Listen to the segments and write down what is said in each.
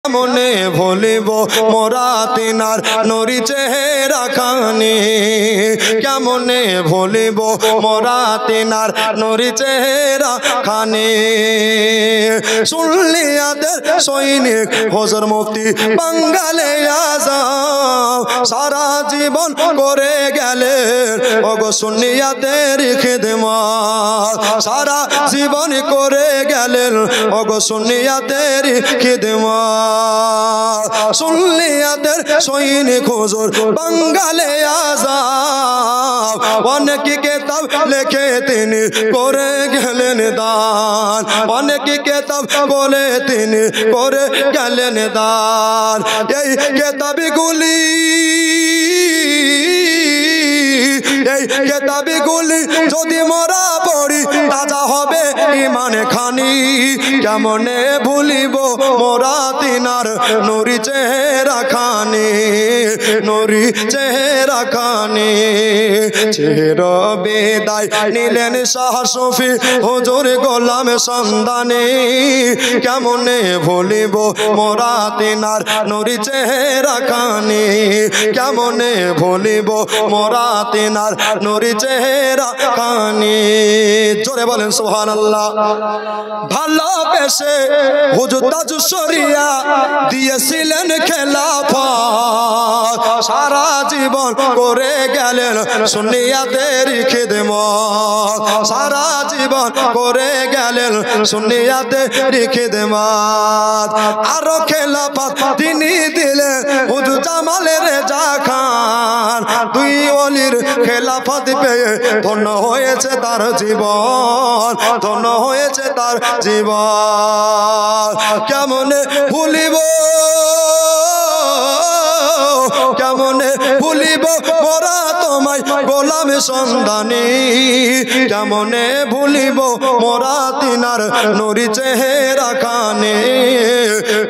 মনে ভুলিব মোরা তিনার নুরি চেহারা খানি, কেমনে ভুলিব মোরা তিনার নুরি চেহারা খানি। সুন্নিয়াতের সৈনিক হুজুর মুফতি বাঙ্গালে আজম সারা জীবন করে গেলেন ওগো সুন্নিয়াতের খিদমত, সারা জীবন করে গেলেন ওগো সুন্নিয়াতের খিদমত। সুন্নিয়াতের সৈনিক হুজুর বাঙ্গালে আজম অনেক কিতাব লিখে তিনি করে গেলেন দান, অনেক কিতাব বলে তিনি করে গেলেন দান। এই কিতাবগুলি যদি মোরা পড়ি তাজা হবে ইমান খানি, কেমনে ভুলিব মোরা তিনার নুরি চেহারা খানি, নুরি চেহারা খানি। চির বিদায় নিলেন শাহ সুফি হুজুর গোলাম সন্ধানী, কেমনে ভুলিব মোরা তিনার নুরি চেহারা খানি, কেমনে ভুলিব মোরা তিনার নুরি চেহারা খানি। জোরে বলেন সুবহানাল্লাহ। ভালোবেসে হুজুর তাজু শরিয়া দিয়েছিলেন খেলাফত, সারা জীবন করে গেলেন সুন্নিয়াতের খিদমত, সারা জীবন করে গেলেন সুন্নিয়াতের খিদমত। আরো খেলাফত তিনি দিলেন হুজুর জামালে রেজা খান, দুই ওলির খেলাফত পেয়ে ধন্য হয়েছে তার জীবন, ধন্য হয়েছে তার জীবন। কেমনে ভুলিব, কেমনে ভুলিব মোরা তোমায় গোলাম সন্ধানী, কেমনে ভুলিব মোরা তিনার নুরি চেহারা খানি,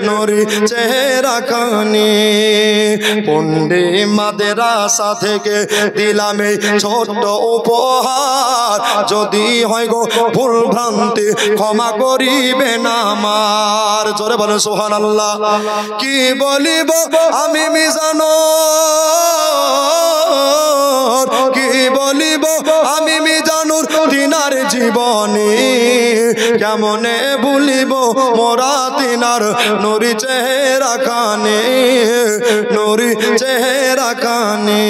নুরি চেহারা খানি। পন্ডি মাদ্রাসা থেকে দিলাম এই ছোট্ট উপহার, যদি হয় গো ভুল ভ্রান্তি ক্ষমা করিবেন আমার। জোরে বলেন সুবহানাল্লাহ। কি বলিব আমি মিজানুর, কি বলিব আমি মিজানুর তিনার জীবনী, কেমনে ভুলিব মোরা তিনার নুরি চেহারা খানি, নুরি চেহারা খানি।